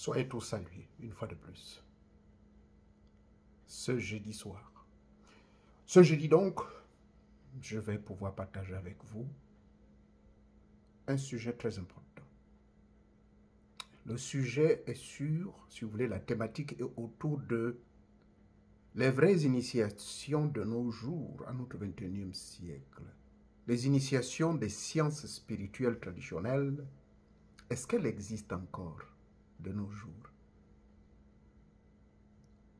Soyez tous salués, une fois de plus, ce jeudi soir. Ce jeudi donc, je vais pouvoir partager avec vous un sujet très important. Le sujet est sur, si vous voulez, la thématique est autour de les vraies initiations de nos jours, à notre 21e siècle. Les initiations des sciences spirituelles traditionnelles, est-ce qu'elles existent encore de nos jours?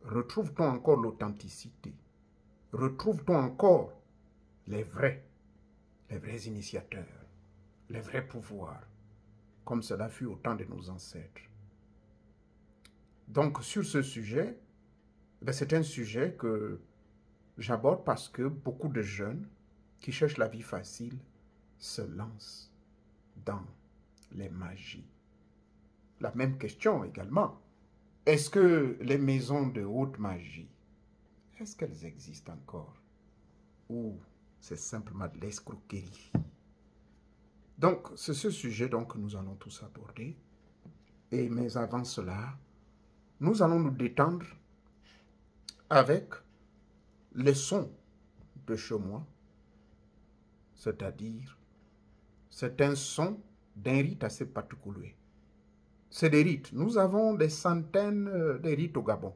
Retrouve-t-on encore l'authenticité? Retrouve-t-on encore les vrais initiateurs, les vrais pouvoirs, comme cela fut au temps de nos ancêtres? Donc, sur ce sujet, c'est un sujet que j'aborde parce que beaucoup de jeunes qui cherchent la vie facile se lancent dans les magies. La même question également. Est-ce que les maisons de haute magie, est-ce qu'elles existent encore? Ou c'est simplement de l'escroquerie? Donc, c'est ce sujet donc, que nous allons tous aborder. Mais avant cela, nous allons nous détendre avec les sons de chez moi, c'est-à-dire, c'est un son d'un rite assez particulier. C'est des rites. Nous avons des centaines de rites au Gabon.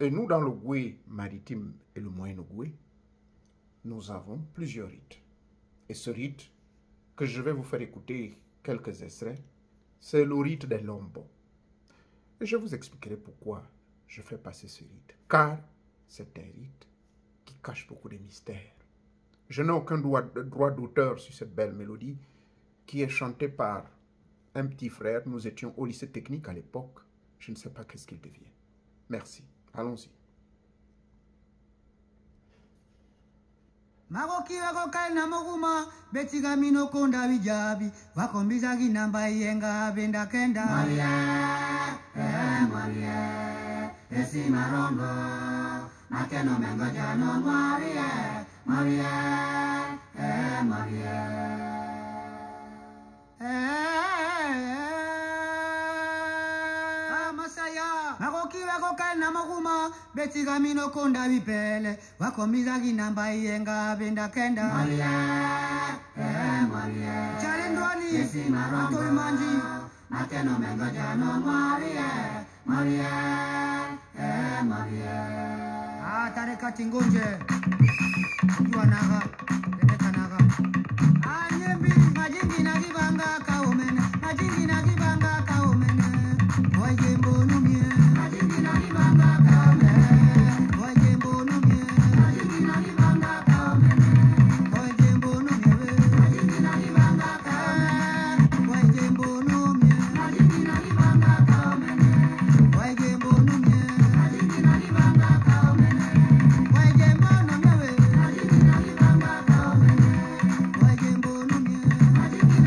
Et nous, dans le Goué maritime et le Moyen-Goué, nous avons plusieurs rites. Et ce rite, que je vais vous faire écouter quelques extraits, c'est le rite des Lombos. Et je vous expliquerai pourquoi je fais passer ce rite. Car c'est un rite qui cache beaucoup de mystères. Je n'ai aucun droit d'auteur sur cette belle mélodie qui est chantée par un petit frère. Nous étions au lycée technique à l'époque. Je ne sais pas qu'est-ce qu'il devient. Merci. Allons-y. Magoki wako kaina moguma betiga mino konda vijabi wakombiza ginamba yenga benda kenda Maria esi marongo makeno mengo jano Maria Masaya magoki wako kaina moguma betiga mino konda vipele wakombiza ginamba yenga benda kenda Maria chalendwani esi marongo manji makeno mengo jano Maria tare katingonje juanaga dedekanaga anyembi majingi nagibanga kaomene majingi nagibanga kaomene wajembo numie majingi nagibanga kaomene wajembo numie majingi nagibanga kaomene wajembo numie majingi nagibanga kaomene wajembo numie majingi nagibanga kaomene wajembo numie majingi nagibanga kaomene wajembo numie majingi nagibanga kaomene wajembo numie majingi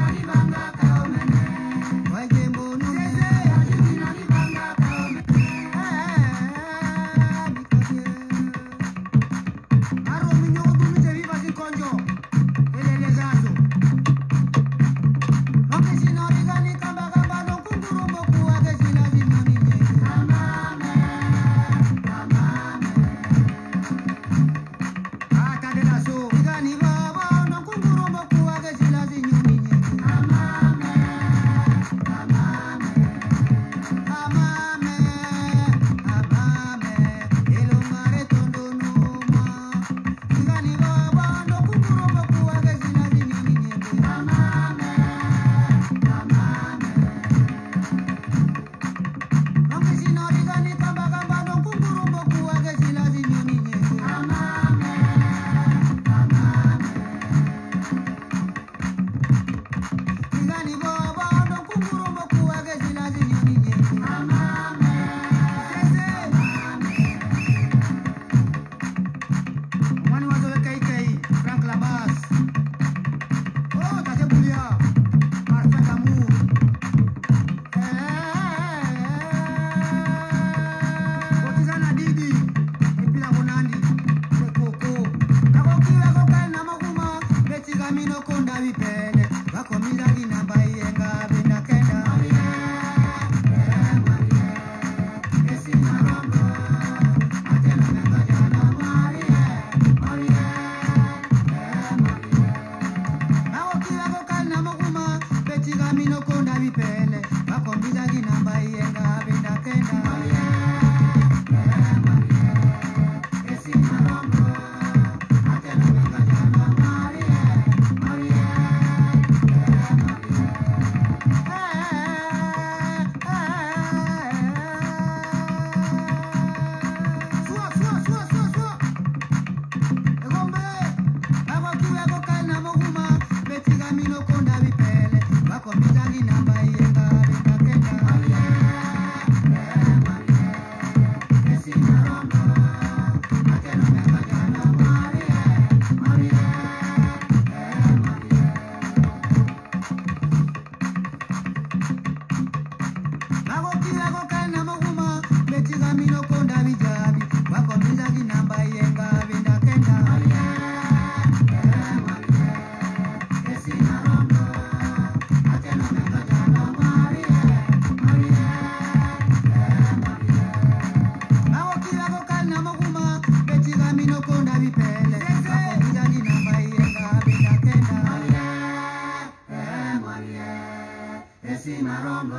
Besi marombo,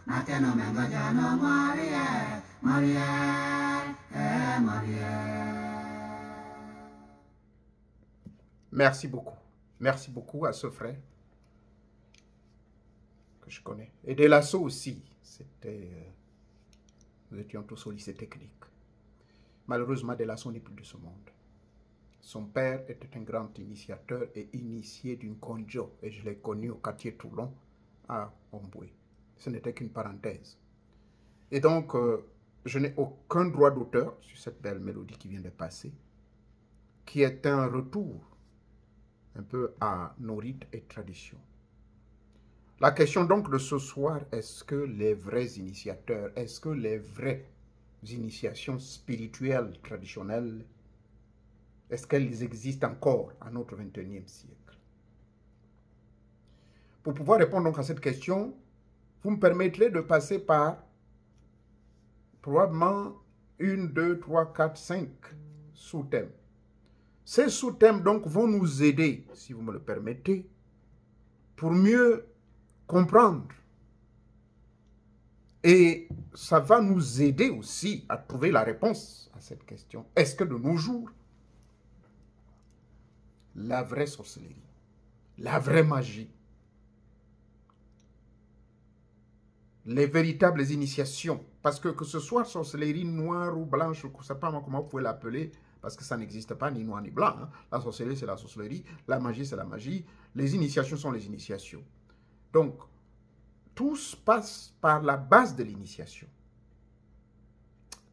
nateno mengojano morie, morie, morie. Merci beaucoup. Merci beaucoup à ce frère que je connais. Et de l'assaut aussi. Nous étions tous au lycée technique. Malheureusement, de l'assaut n'est plus de ce monde. Son père était un grand initiateur et initié d'une conjo. Et je l'ai connu au quartier Toulon à Omboué. Ce n'était qu'une parenthèse. Et donc, je n'ai aucun droit d'auteur sur cette belle mélodie qui vient de passer, qui est un retour un peu à nos rites et traditions. La question donc de ce soir, est-ce que les vrais initiateurs, est-ce que les vraies initiations spirituelles traditionnelles, est-ce qu'elles existent encore à notre 21e siècle? Pour pouvoir répondre donc à cette question, vous me permettrez de passer par probablement 1, 2, 3, 4, 5 sous-thèmes. Ces sous-thèmes donc vont nous aider, si vous me le permettez, pour mieux comprendre. Et ça va nous aider aussi à trouver la réponse à cette question. Est-ce que de nos jours, la vraie sorcellerie, la vraie magie, les véritables initiations, parce que ce soit sorcellerie noire ou blanche, je ne sais pas comment vous pouvez l'appeler, parce que ça n'existe pas ni noir ni blanc. Hein. La sorcellerie, c'est la sorcellerie. La magie, c'est la magie. Les initiations sont les initiations. Donc, tout se passe par la base de l'initiation.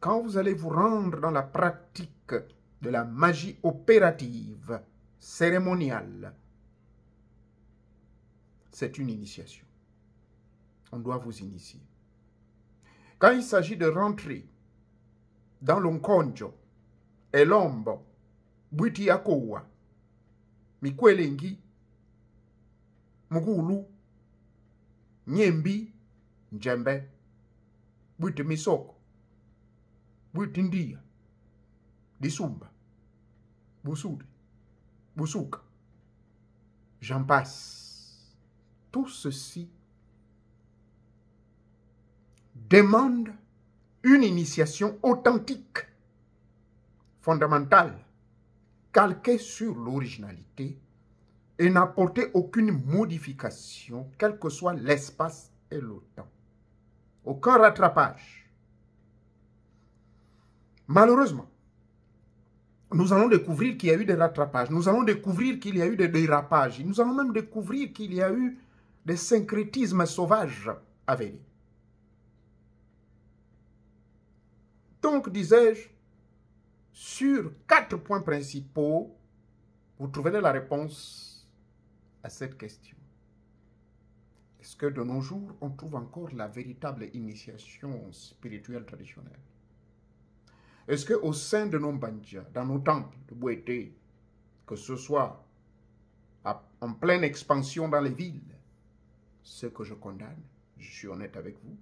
Quand vous allez vous rendre dans la pratique de la magie opérative, cérémoniale, c'est une initiation. On doit vous initier. Quand il s'agit de rentrer dans l'onkonjo, elombo, bwiti yakowa, mikwelengi, mugulu, nyembi, njembe, bwiti misoko, bwiti ndia, disumba, busuri, busuka, j'en passe. Tout ceci demande une initiation authentique, fondamentale, calquée sur l'originalité et n'apporter aucune modification, quel que soit l'espace et le temps. Aucun rattrapage. Malheureusement, nous allons découvrir qu'il y a eu des rattrapages, nous allons découvrir qu'il y a eu des dérapages, nous allons même découvrir qu'il y a eu des syncrétismes sauvages avérés. Donc, disais-je, sur 4 points principaux, vous trouverez la réponse à cette question. Est-ce que de nos jours, on trouve encore la véritable initiation spirituelle traditionnelle? Est-ce qu'au sein de nos bandjas, dans nos temples de Bouété, que ce soit en pleine expansion dans les villes, ce que je condamne, je suis honnête avec vous,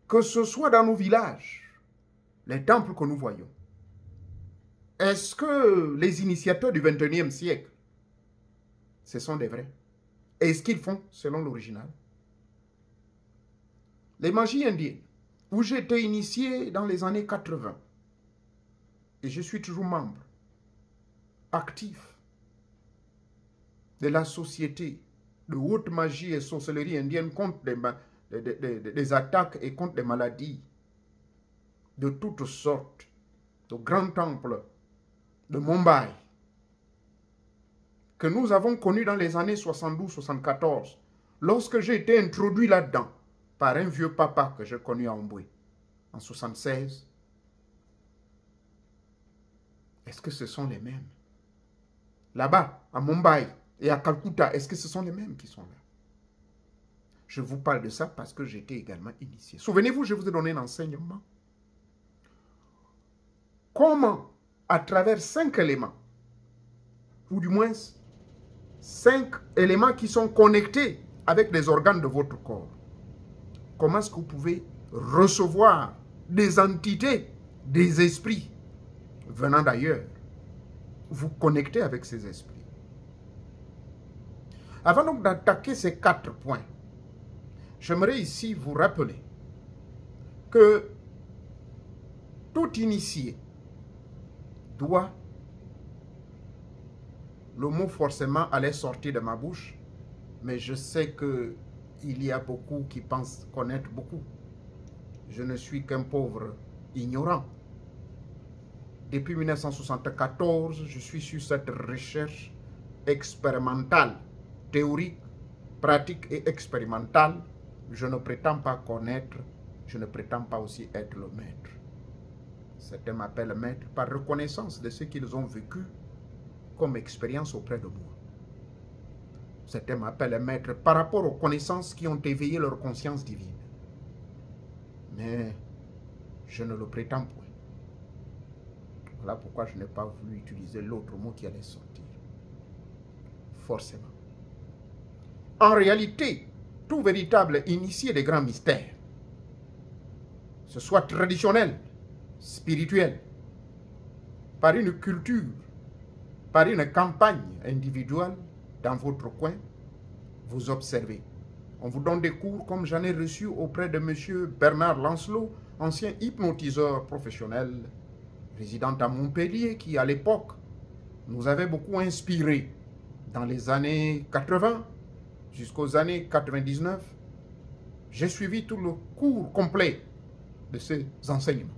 que ce soit dans nos villages, les temples que nous voyons, est-ce que les initiateurs du 21e siècle, ce sont des vrais? Est-ce qu'ils font selon l'original? Les magies indiennes, où j'ai été initié dans les années 80, et je suis toujours membre actif de la société de haute magie et sorcellerie indienne contre des attaques et contre des maladies de toutes sortes, de grands temples de Mumbai, que nous avons connu dans les années 72-74, lorsque j'ai été introduit là-dedans par un vieux papa que j'ai connu à Omboué en 76. Est-ce que ce sont les mêmes? Là-bas, à Mumbai et à Calcutta, est-ce que ce sont les mêmes qui sont là? Je vous parle de ça parce que j'ai été également initié. Souvenez-vous, je vous ai donné un enseignement. Comment, à travers 5 éléments, ou du moins 5 éléments qui sont connectés avec les organes de votre corps, comment est-ce que vous pouvez recevoir des entités, des esprits venant d'ailleurs, vous connecter avec ces esprits? Avant donc d'attaquer ces 4 points, j'aimerais ici vous rappeler que tout initié doit, le mot forcément allait sortir de ma bouche, mais je sais qu'il y a beaucoup qui pensent connaître beaucoup. Je ne suis qu'un pauvre ignorant. Depuis 1974, je suis sur cette recherche expérimentale, théorique, pratique et expérimentale. Je ne prétends pas connaître, je ne prétends pas aussi être le maître. Certains m'appellent maître par reconnaissance de ce qu'ils ont vécu comme expérience auprès de moi. Certains m'appellent maître par rapport aux connaissances qui ont éveillé leur conscience divine. Mais je ne le prétends point. Voilà pourquoi je n'ai pas voulu utiliser l'autre mot qui allait sortir. Forcément. En réalité, tout véritable initié des grands mystères, ce soit traditionnel, spirituel, par une culture, par une campagne individuelle dans votre coin, vous observez. On vous donne des cours comme j'en ai reçu auprès de M. Bernard Lancelot, ancien hypnotiseur professionnel, résident à Montpellier, qui à l'époque nous avait beaucoup inspiré dans les années 80 jusqu'aux années 99. J'ai suivi tout le cours complet de ces enseignements.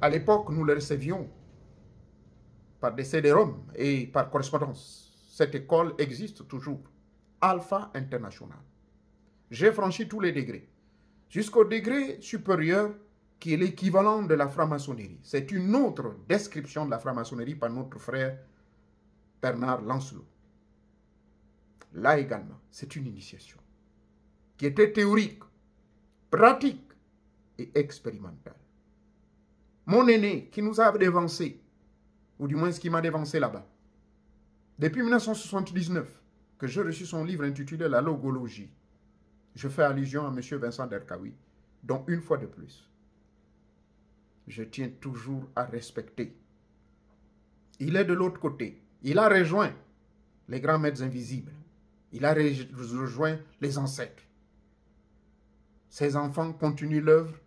À l'époque, nous les recevions par des CD-ROM et par correspondance. Cette école existe toujours. Alpha International. J'ai franchi tous les degrés, jusqu'au degré supérieur qui est l'équivalent de la franc-maçonnerie. C'est une autre description de la franc-maçonnerie par notre frère Bernard Lancelot. Là également, c'est une initiation qui était théorique, pratique et expérimentale. Mon aîné qui nous a dévancé, ou du moins ce qui m'a dévancé là-bas, depuis 1979, que j'ai reçu son livre intitulé La Logologie, je fais allusion à M. Vincent Derkaoui, dont une fois de plus, je tiens toujours à respecter. Il est de l'autre côté. Il a rejoint les grands maîtres invisibles. Il a rejoint les ancêtres. Ses enfants continuent l'œuvre.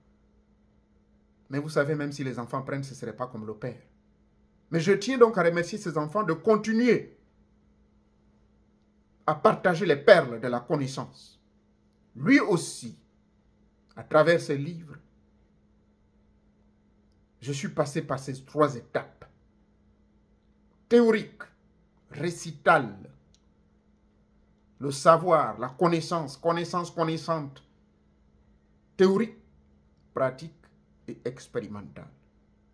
Mais vous savez, même si les enfants prennent, ce ne serait pas comme le père. Mais je tiens donc à remercier ces enfants de continuer à partager les perles de la connaissance. Lui aussi, à travers ses livres, je suis passé par ces 3 étapes. Théorique, récital, le savoir, la connaissance, connaissance connaissante, théorique, pratique et expérimentale.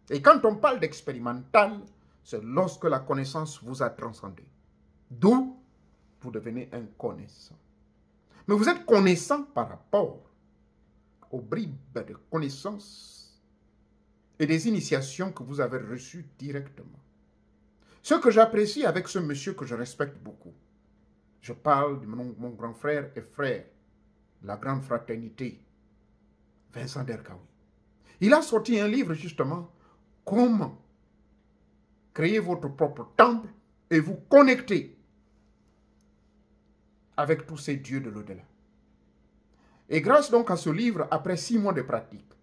Et quand on parle d'expérimental, c'est lorsque la connaissance vous a transcendé. D'où vous devenez un connaissant. Mais vous êtes connaissant par rapport aux bribes de connaissances et des initiations que vous avez reçues directement. Ce que j'apprécie avec ce monsieur que je respecte beaucoup, je parle de mon grand frère et frère, la grande fraternité, Vincent Derkaoui. Il a sorti un livre justement, comment créer votre propre temple et vous connecter avec tous ces dieux de l'au-delà. Et grâce donc à ce livre, après 6 mois de pratique,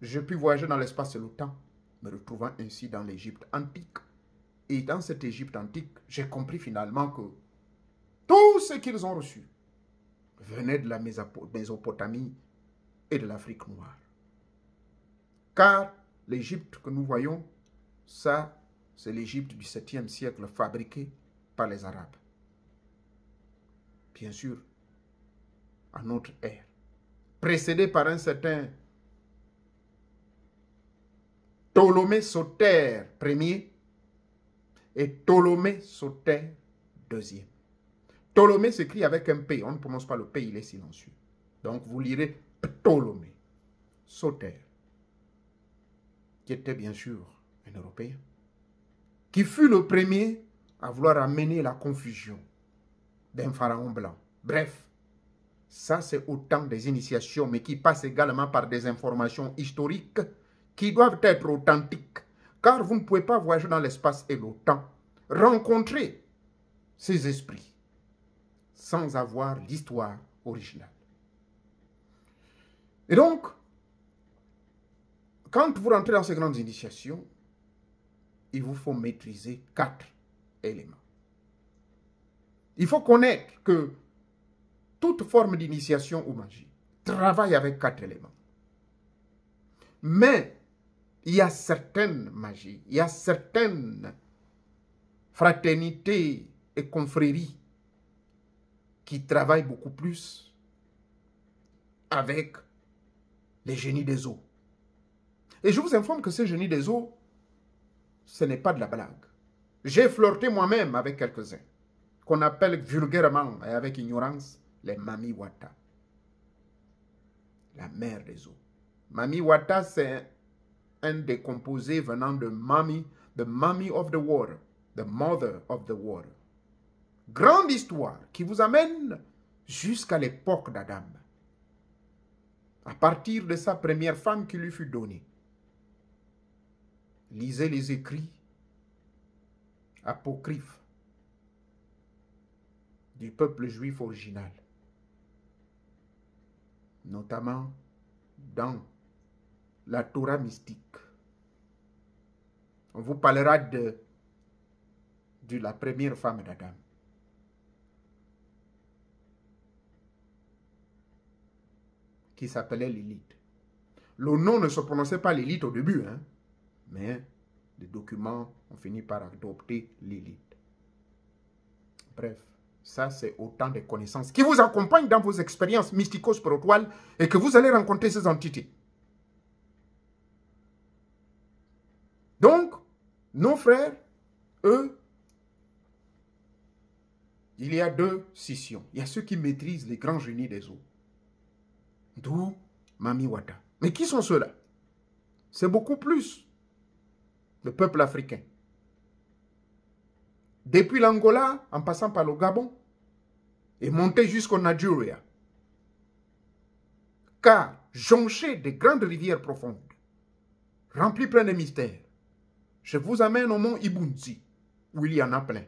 j'ai pu voyager dans l'espace et le temps, me retrouvant ainsi dans l'Égypte antique. Et dans cette Égypte antique, j'ai compris finalement que tout ce qu'ils ont reçu venait de la Mésopotamie et de l'Afrique noire. Car l'Égypte que nous voyons, ça, c'est l'Égypte du 7e siècle fabriquée par les Arabes. Bien sûr, à notre ère, précédé par un certain Ptolémée Soter Ier et Ptolémée Soter II. Ptolémée s'écrit avec un P, on ne prononce pas le P, il est silencieux. Donc vous lirez Ptolémée Soter, qui était bien sûr un Européen, qui fut le premier à vouloir amener la confusion d'un pharaon blanc. Bref, ça c'est autant des initiations, mais qui passent également par des informations historiques qui doivent être authentiques, car vous ne pouvez pas voyager dans l'espace et le temps, rencontrer ces esprits sans avoir l'histoire originale. Et donc, quand vous rentrez dans ces grandes initiations, il vous faut maîtriser 4 éléments. Il faut connaître que toute forme d'initiation ou magie travaille avec 4 éléments. Mais il y a certaines magies, il y a certaines fraternités et confréries qui travaillent beaucoup plus avec les génies des eaux. Et je vous informe que ces génies des eaux, ce n'est pas de la blague. J'ai flirté moi-même avec quelques-uns, qu'on appelle vulgairement et avec ignorance les Mami Wata. La mère des eaux. Mami Wata, c'est un des composés venant de Mami, the Mami of the water, the mother of the water. Grande histoire qui vous amène jusqu'à l'époque d'Adam. À partir de sa première femme qui lui fut donnée. Lisez les écrits apocryphes du peuple juif original, notamment dans la Torah mystique. On vous parlera de la première femme d'Adam. Qui s'appelait Lilith. Le nom ne se prononçait pas Lilith au début, hein, mais les documents ont fini par adopter Lilith. Bref, ça c'est autant de connaissances qui vous accompagnent dans vos expériences mystico-spirituelles et que vous allez rencontrer ces entités. Donc, nos frères, eux, il y a 2 scissions. Il y a ceux qui maîtrisent les grands génies des eaux. D'où Mami Wata. Mais qui sont ceux-là? C'est beaucoup plus le peuple africain. Depuis l'Angola, en passant par le Gabon, et monté jusqu'au Nigeria. Car, jonché des grandes rivières profondes, remplies plein de mystères, je vous amène au mont Ibunzi, où il y en a plein.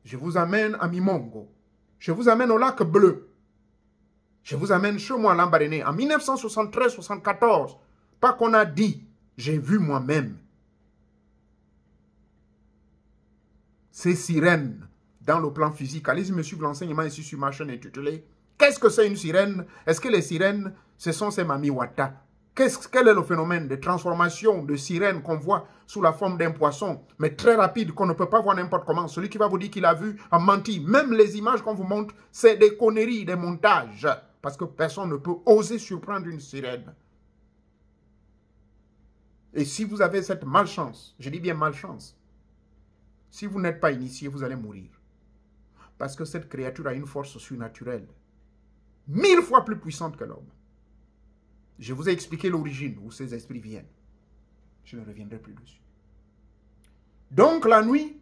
Je vous amène à Mimongo. Je vous amène au lac Bleu. Je vous amène chez moi à Lambaréné. En 1973-74, pas qu'on a dit, j'ai vu moi-même ces sirènes dans le plan physique. Allez-y me suivre l'enseignement ici sur ma chaîne intitulée « Qu'est-ce que c'est une sirène ?» Est-ce que les sirènes, ce sont ces Mami Wata? Quel est le phénomène de transformation de sirène qu'on voit sous la forme d'un poisson, mais très rapide, qu'on ne peut pas voir n'importe comment? Celui qui va vous dire qu'il a vu a menti. Même les images qu'on vous montre, c'est des conneries, des montages. Parce que personne ne peut oser surprendre une sirène. Et si vous avez cette malchance, je dis bien malchance, si vous n'êtes pas initié, vous allez mourir. Parce que cette créature a une force surnaturelle, 1000 fois plus puissante que l'homme. Je vous ai expliqué l'origine où ces esprits viennent. Je ne reviendrai plus dessus. Donc la nuit,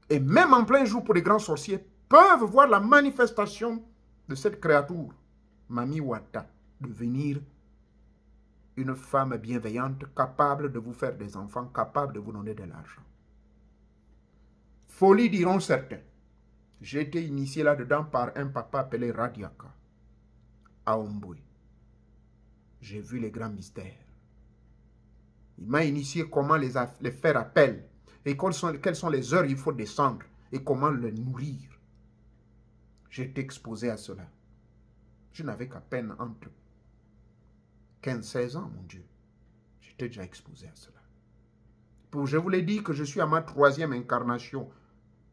et même en plein jour pour les grands sorciers, peuvent voir la manifestation de cette créature, Mami Wata, devenir une femme bienveillante, capable de vous faire des enfants, capable de vous donner de l'argent. Folie diront certains. J'ai été initié là-dedans par un papa appelé Radiaka, à Omboué. J'ai vu les grands mystères. Il m'a initié comment les faire appel et quelles sont les heures où il faut descendre et comment les nourrir. J'étais exposé à cela. Je n'avais qu'à peine entre 15-16 ans, mon Dieu. J'étais déjà exposé à cela. Je vous l'ai dit que je suis à ma 3e incarnation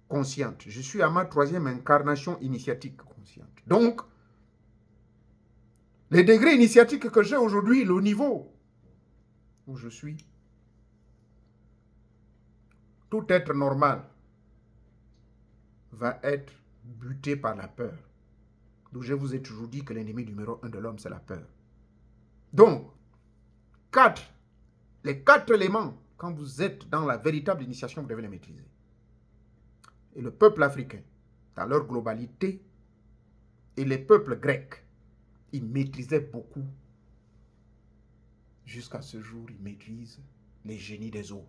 consciente. Je suis à ma 3e incarnation initiatique consciente. Donc, les degrés initiatiques que j'ai aujourd'hui, le niveau où je suis, tout être normal va être buté par la peur. Donc je vous ai toujours dit que l'ennemi numéro 1 de l'homme, c'est la peur. Donc, les 4 éléments, quand vous êtes dans la véritable initiation, vous devez les maîtriser. Et le peuple africain, dans leur globalité, et les peuples grecs, ils maîtrisaient beaucoup. Jusqu'à ce jour, ils maîtrisent les génies des eaux.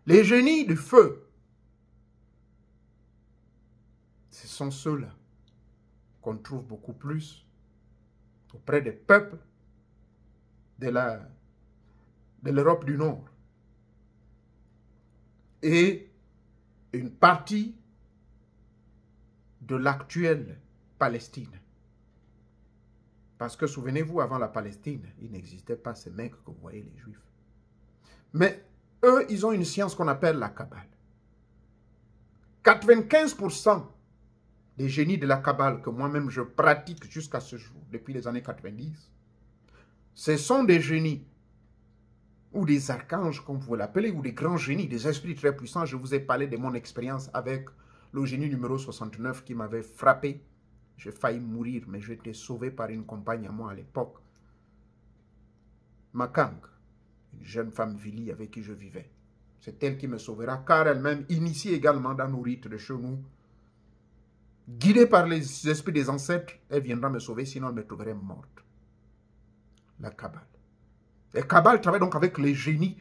Les génies du feu. ce sont ceux-là qu'on trouve beaucoup plus auprès des peuples de l'Europe du Nord. Et une partie de l'actuelle Palestine. Parce que souvenez-vous, avant la Palestine, il n'existait pas ces mecs que vous voyez, les Juifs. Mais eux, ils ont une science qu'on appelle la Kabbale. 95% des génies de la Kabbale que moi-même je pratique jusqu'à ce jour, depuis les années 90, ce sont des génies ou des archanges, comme vous pouvez l'appeler, ou des grands génies, des esprits très puissants. Je vous ai parlé de mon expérience avec le génie numéro 69 qui m'avait frappé. J'ai failli mourir, mais j'ai été sauvé par une compagne à moi à l'époque. Makang, une jeune femme Vili avec qui je vivais. C'est elle qui me sauvera, car elle-même initie également dans nos rites de chez nous. Guidée par les esprits des ancêtres, elle viendra me sauver, sinon elle me trouverait morte. La Kabbale. La Kabbale travaille donc avec les génies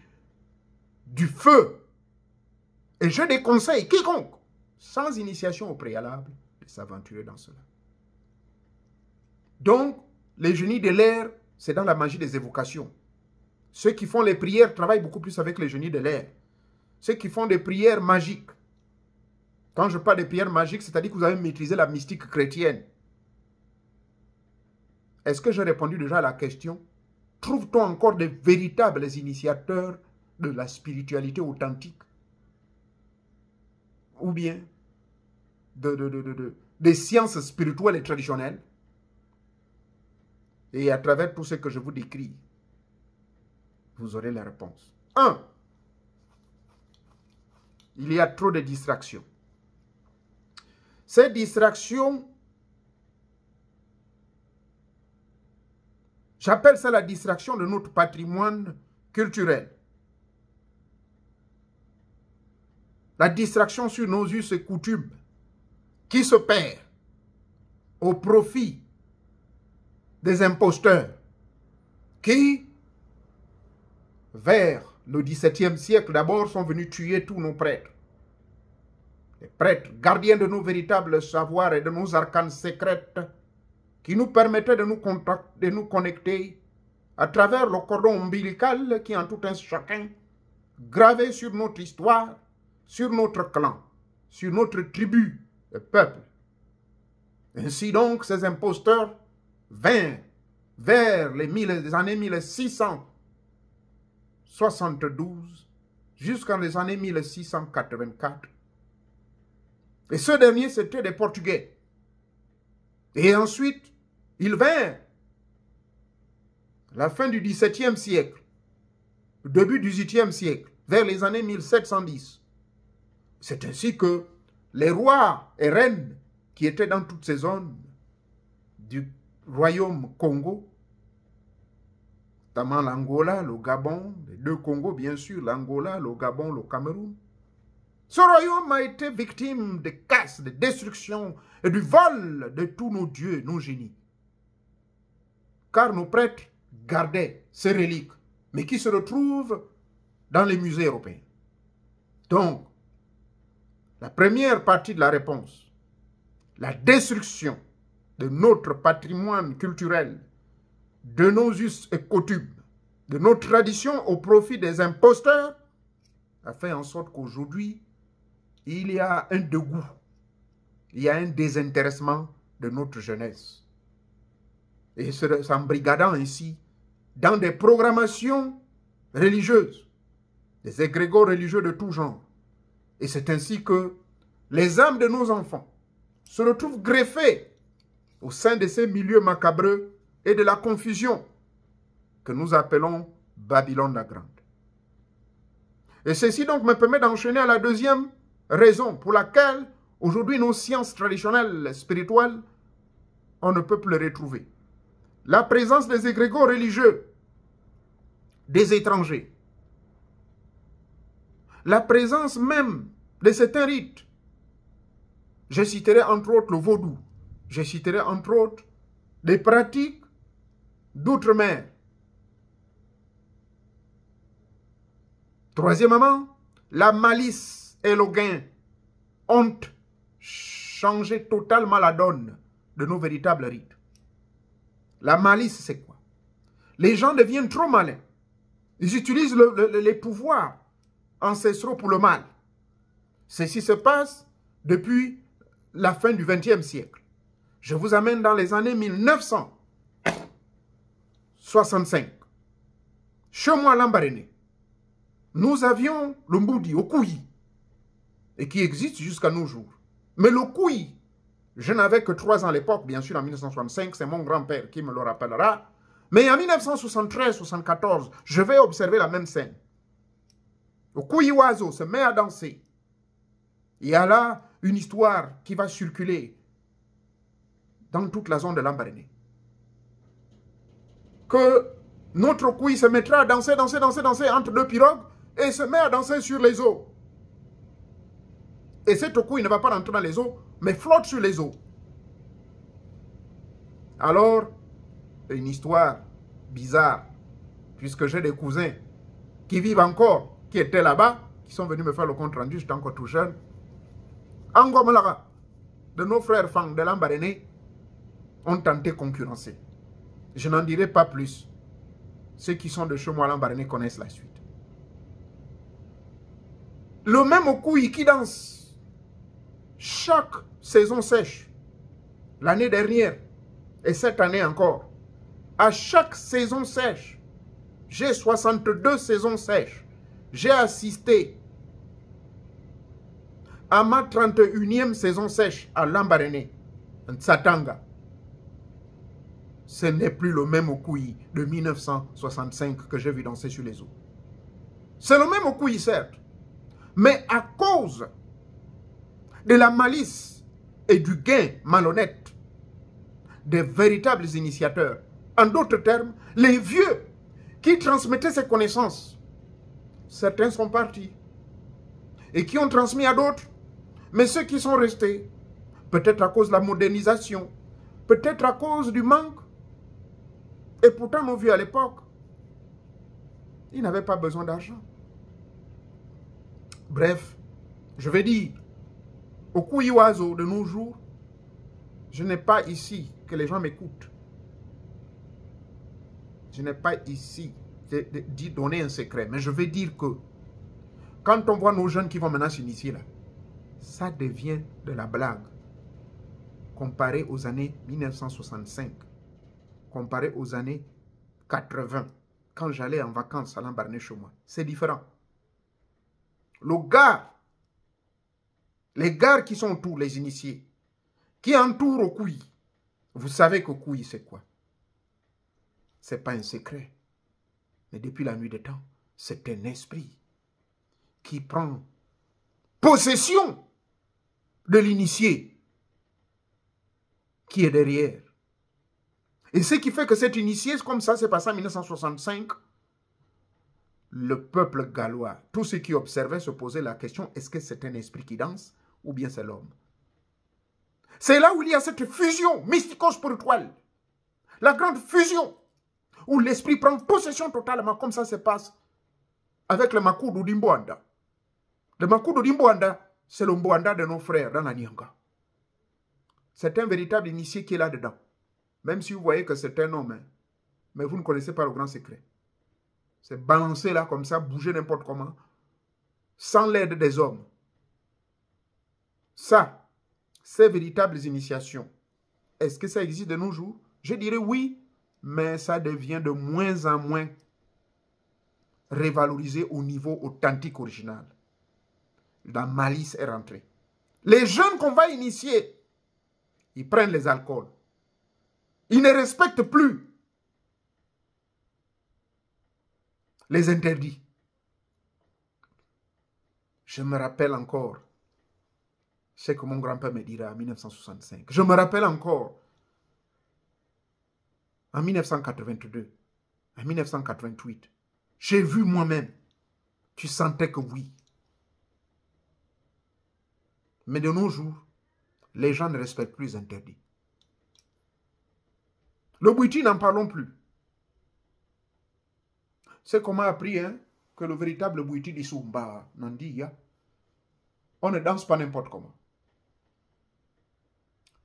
du feu. Et je déconseille quiconque, sans initiation au préalable, de s'aventurer dans cela. Donc, les génies de l'air, c'est dans la magie des évocations. Ceux qui font les prières travaillent beaucoup plus avec les génies de l'air. Ceux qui font des prières magiques. Quand je parle de prières magiques, c'est-à-dire que vous avez maîtrisé la mystique chrétienne. Est-ce que j'ai répondu déjà à la question? Trouve-t-on encore de véritables initiateurs de la spiritualité authentique? Ou bien des sciences spirituelles et traditionnelles? Et à travers tout ce que je vous décris, vous aurez la réponse. 1. Il y a trop de distractions. Ces distractions, j'appelle ça la distraction de notre patrimoine culturel. La distraction sur nos us et coutumes qui se perd au profit des imposteurs qui, vers le XVIIe siècle d'abord, sont venus tuer tous nos prêtres. Les prêtres, gardiens de nos véritables savoirs et de nos arcanes secrètes, qui nous permettaient de nous connecter à travers le cordon ombilical qui en tout un chacun, gravé sur notre histoire, sur notre clan, sur notre tribu, le peuple. Ainsi donc, ces imposteurs vinrent vers les années 1672 jusqu'en les années 1684. Et ceux derniers, c'était des Portugais. Et ensuite, ils vinrent à la fin du XVIIe siècle, au début du XVIIIe siècle, vers les années 1710. C'est ainsi que les rois et reines qui étaient dans toutes ces zones du royaume Congo, notamment l'Angola, le Gabon, les deux Congos bien sûr, l'Angola, le Gabon, le Cameroun. Ce royaume a été victime de casse, de destruction et du vol de tous nos dieux, nos génies. Car nos prêtres gardaient ces reliques, mais qui se retrouvent dans les musées européens. Donc, la première partie de la réponse, la destruction de notre patrimoine culturel, de nos us et coutumes, de nos traditions au profit des imposteurs, a fait en sorte qu'aujourd'hui, il y a un dégoût, il y a un désintéressement de notre jeunesse. Et s'embrigadant ainsi dans des programmations religieuses, des égrégores religieux de tout genre. Et c'est ainsi que les âmes de nos enfants se retrouvent greffées au sein de ces milieux macabreux et de la confusion que nous appelons Babylone la Grande. Et ceci donc me permet d'enchaîner à la deuxième raison pour laquelle aujourd'hui nos sciences traditionnelles spirituelles, on ne peut plus les retrouver. La présence des égrégores religieux, des étrangers. La présence même de certains rites. Je citerai entre autres le vaudou. Je citerai entre autres des pratiques d'outre-mer. Troisièmement, la malice et le gain, honte, changé totalement la donne de nos véritables rites. La malice, c'est quoi? Les gens deviennent trop malins. Ils utilisent les pouvoirs ancestraux pour le mal. Ceci se passe depuis la fin du XXe siècle. Je vous amène dans les années 1965. Chez moi, à Lambaréné, nous avions le Mboudi, Okuyi, et qui existe jusqu'à nos jours. Mais le Okuyi, je n'avais que 3 ans à l'époque, bien sûr, en 1965, c'est mon grand-père qui me le rappellera. Mais en 1973-74, je vais observer la même scène. Okuyi Oiseau se met à danser. Il y a là une histoire qui va circuler dans toute la zone de Lambaréné. Que notre Okuyi se mettra à danser, danser entre 2 pirogues et se met à danser sur les eaux. Et cet Okuyi ne va pas rentrer dans les eaux, mais flotte sur les eaux. Alors, une histoire bizarre, puisque j'ai des cousins qui vivent encore, qui étaient là-bas, qui sont venus me faire le compte rendu, j'étais encore tout jeune. Angomalara, de nos frères Fang de Lambaréné, ont tenté de concurrencer. Je n'en dirai pas plus. Ceux qui sont de chez moi à Lambaréné connaissent la suite. Le même Okuyi qui danse chaque saison sèche, l'année dernière et cette année encore, à chaque saison sèche, j'ai 62 saisons sèches, j'ai assisté à ma 31e saison sèche à Lambaréné, en Tsatanga. Ce n'est plus le même Okuyi de 1965 que j'ai vu danser sur les eaux. C'est le même Okuyi, certes, mais à cause de la malice et du gain malhonnête des véritables initiateurs, en d'autres termes, les vieux qui transmettaient ces connaissances, certains sont partis et qui ont transmis à d'autres, mais ceux qui sont restés, peut-être à cause de la modernisation, peut-être à cause du manque, et pourtant nos vieux à l'époque, ils n'avaient pas besoin d'argent. Bref, je vais dire, Okuyi Oiseau de nos jours, je n'ai pas ici que les gens m'écoutent. Je n'ai pas ici de donner un secret, mais je vais dire que quand on voit nos jeunes qui vont maintenant s'initier là, ça devient de la blague. Comparé aux années 1965, comparé aux années 80, quand j'allais en vacances à Lambaréné chez moi, c'est différent. Les gars qui sont autour, les initiés, qui entourent Okuyi, vous savez qu'Okuyi c'est quoi? Ce n'est pas un secret. Mais depuis la nuit des temps, c'est un esprit qui prend possession de l'initié qui est derrière. Et ce qui fait que cet initié, comme ça, c'est passé en 1965, le peuple gallois, tous ceux qui observaient se posaient la question, est-ce que c'est un esprit qui danse ou bien c'est l'homme? C'est là où il y a cette fusion mystico-spirituelle, la grande fusion, où l'esprit prend possession totalement, comme ça se passe avec le Makoudou d'Imboanda. Le Makoudou d'Imboanda, c'est le Mbouanda de nos frères dans la Nyanga. C'est un véritable initié qui est là-dedans. Même si vous voyez que c'est un homme, hein, mais vous ne connaissez pas le grand secret. C'est balancer là comme ça, bouger n'importe comment, sans l'aide des hommes. Ça, ces véritables initiations, est-ce que ça existe de nos jours? Je dirais oui, mais ça devient de moins en moins révalorisé au niveau authentique original. La malice est rentrée. Les jeunes qu'on va initier, ils prennent les alcools. Ils ne respectent plus les interdits. Je me rappelle encore ce que mon grand-père me dira en 1965. Je me rappelle encore en 1982, en 1988. J'ai vu moi-même. Tu sentais que oui. Mais de nos jours, les gens ne respectent plus les interdits. Le Bouiti, n'en parlons plus. C'est qu'on m'a appris hein, que le véritable Bouiti d'Issoumba, Nandiya, on ne danse pas n'importe comment.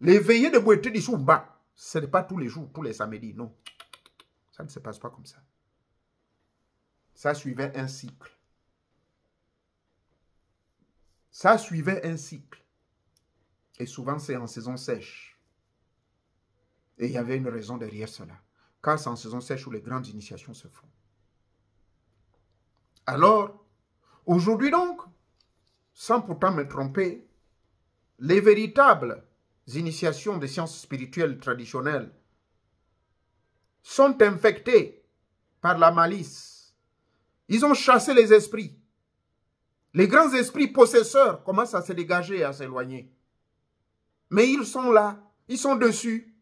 Les veillées de Boété d'Issoumba, ce n'est pas tous les jours, tous les samedis, non. Ça ne se passe pas comme ça. Ça suivait un cycle. Ça suivait un cycle. Et souvent, c'est en saison sèche. Et il y avait une raison derrière cela. Car c'est en saison sèche où les grandes initiations se font. Alors, aujourd'hui donc, sans pourtant me tromper, les véritables initiations des sciences spirituelles traditionnelles sont infectées par la malice. Ils ont chassé les esprits. Les grands esprits possesseurs commencent à se dégager et à s'éloigner. Mais ils sont là, ils sont dessus.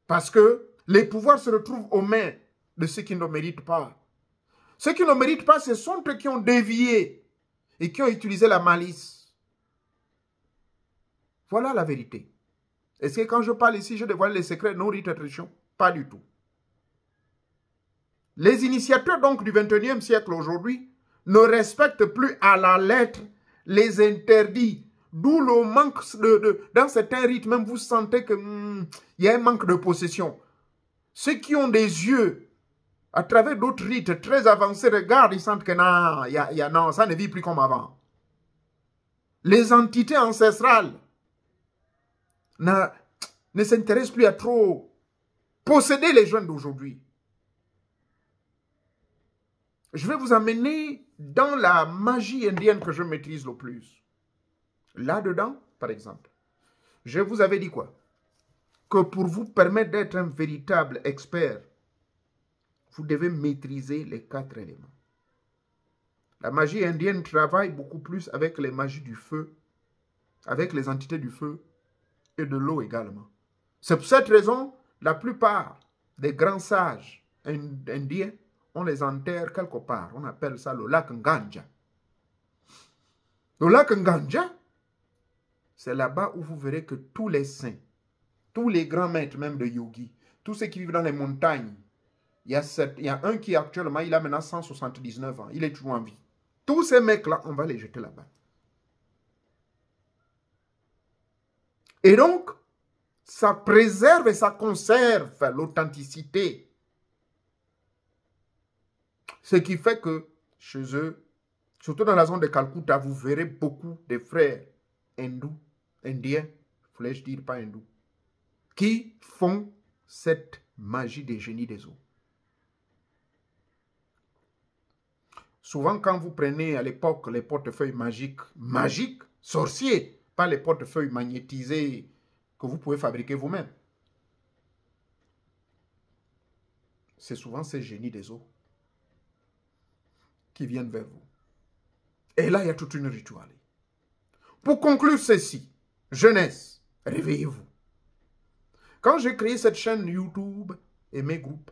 Parce que les pouvoirs se retrouvent aux mains de ceux qui ne méritent pas. Ceux qui ne méritent pas, ce sont eux qui ont dévié et qui ont utilisé la malice. Voilà la vérité. Est-ce que quand je parle ici, je dévoile les secrets de nos rites et traditions? Pas du tout. Les initiateurs donc du 21e siècle aujourd'hui ne respectent plus à la lettre les interdits. D'où le manque dans certains rites, même vous sentez qu'il y a un manque de possession. Ceux qui ont des yeux à travers d'autres rites très avancés regardent, ils sentent que non, ça ne vit plus comme avant. Les entités ancestrales ne s'intéressent plus à trop posséder les jeunes d'aujourd'hui. Je vais vous amener dans la magie indienne que je maîtrise le plus. Là-dedans, par exemple, je vous avais dit quoi? Que pour vous permettre d'être un véritable expert, vous devez maîtriser les 4 éléments. La magie indienne travaille beaucoup plus avec les magies du feu, avec les entités du feu et de l'eau également. C'est pour cette raison, la plupart des grands sages indiens, on les enterre quelque part. On appelle ça le lac Nganja. Le lac Nganja, c'est là-bas où vous verrez que tous les saints, tous les grands maîtres même de yogi, tous ceux qui vivent dans les montagnes, il y a un qui actuellement, il a maintenant 179 ans, il est toujours en vie. Tous ces mecs-là, on va les jeter là-bas. Et donc, ça préserve et ça conserve l'authenticité. Ce qui fait que chez eux, surtout dans la zone de Calcutta, vous verrez beaucoup de frères hindous, indiens, voulais-je dire pas hindous, qui font cette magie des génies des eaux. Souvent, quand vous prenez à l'époque les portefeuilles magiques, sorciers, pas les portefeuilles magnétisés que vous pouvez fabriquer vous-même. C'est souvent ces génies des eaux qui viennent vers vous. Et là, il y a toute une rituelle. Pour conclure ceci, jeunesse, réveillez-vous. Quand j'ai créé cette chaîne YouTube et mes groupes,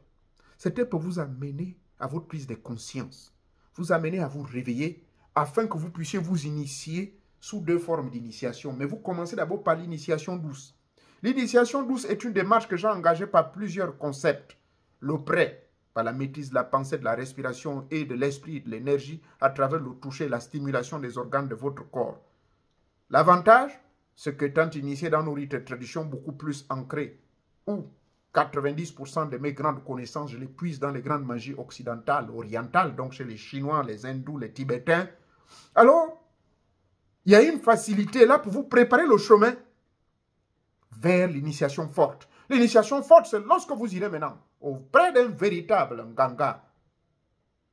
c'était pour vous amener à votre prise de conscience, vous amener à vous réveiller afin que vous puissiez vous initier sous 2 formes d'initiation. Mais vous commencez d'abord par l'initiation douce. L'initiation douce est une démarche que j'ai engagée par plusieurs concepts. Le prêt, par la maîtrise de la pensée, de la respiration et de l'esprit et de l'énergie à travers le toucher, la stimulation des organes de votre corps. L'avantage, c'est que étant initié dans nos rites et traditions beaucoup plus ancrés, où 90% de mes grandes connaissances, je les puise dans les grandes magies occidentales, orientales, donc chez les Chinois, les Hindous, les Tibétains. Alors, il y a une facilité là pour vous préparer le chemin vers l'initiation forte. L'initiation forte, c'est lorsque vous irez maintenant auprès d'un véritable Nganga,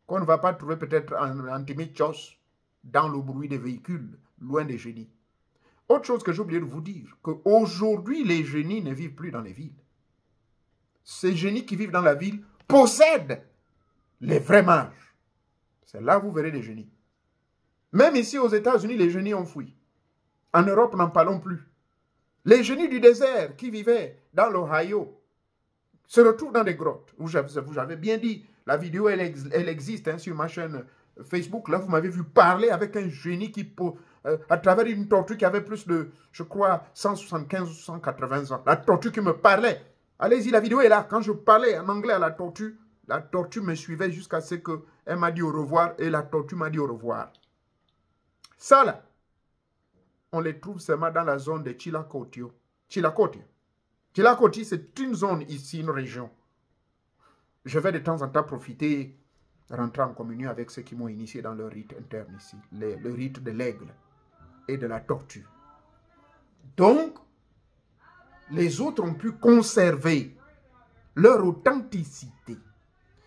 qu'on ne va pas trouver peut-être en Antimichos, dans le bruit des véhicules, loin des génies. Autre chose que j'ai oublié de vous dire, qu'aujourd'hui, les génies ne vivent plus dans les villes. Ces génies qui vivent dans la ville possèdent les vrais mages. C'est là que vous verrez les génies. Même ici aux États-Unis, les génies ont fui. En Europe, n'en parlons plus. Les génies du désert qui vivaient dans l'Ohio se retrouvent dans des grottes. Vous avez bien dit, la vidéo, elle existe hein, sur ma chaîne Facebook. Là, vous m'avez vu parler avec un génie qui, à travers une tortue qui avait plus de, je crois, 175 ou 180 ans. La tortue qui me parlait. Allez-y, la vidéo est là. Quand je parlais en anglais à la tortue me suivait jusqu'à ce qu'elle m'a dit au revoir et la tortue m'a dit au revoir. Ça là, on les trouve seulement dans la zone de Chilakotio. Chilakotio. Chilakotio, c'est une zone ici, une région. Je vais de temps en temps profiter, rentrer en communion avec ceux qui m'ont initié dans le rite interne ici, le rite de l'aigle et de la tortue. Donc, les autres ont pu conserver leur authenticité.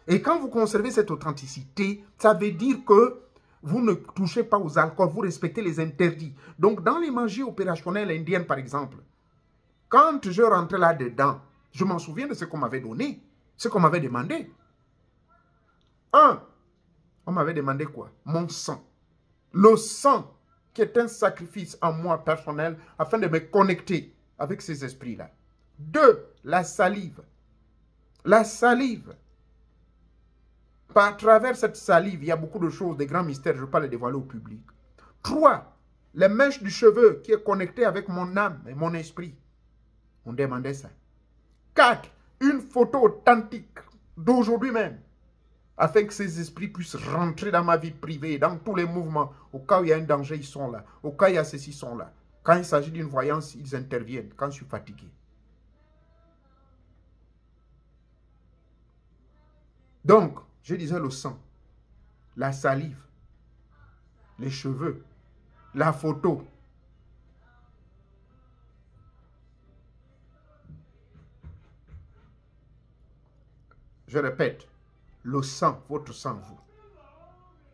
Et quand vous conservez cette authenticité, ça veut dire que vous ne touchez pas aux alcools, vous respectez les interdits. Donc, dans les magies opérationnelles indiennes, par exemple, quand je rentrais là-dedans, je m'en souviens de ce qu'on m'avait donné, ce qu'on m'avait demandé. On m'avait demandé quoi? Mon sang. Le sang qui est un sacrifice en moi personnel afin de me connecter avec ces esprits-là. 2, la salive. La salive. Par travers cette salive, il y a beaucoup de choses, des grands mystères, je ne veux pas les dévoiler au public. 3, les mèches du cheveu qui est connectée avec mon âme et mon esprit. On demandait ça. 4, une photo authentique d'aujourd'hui même, afin que ces esprits puissent rentrer dans ma vie privée, dans tous les mouvements. Au cas où il y a un danger, ils sont là. Au cas où il y a ceci, ils sont là. Quand il s'agit d'une voyance, ils interviennent. Quand je suis fatigué. Donc, je disais le sang, la salive, les cheveux, la photo. Je répète, le sang, votre sang, vous.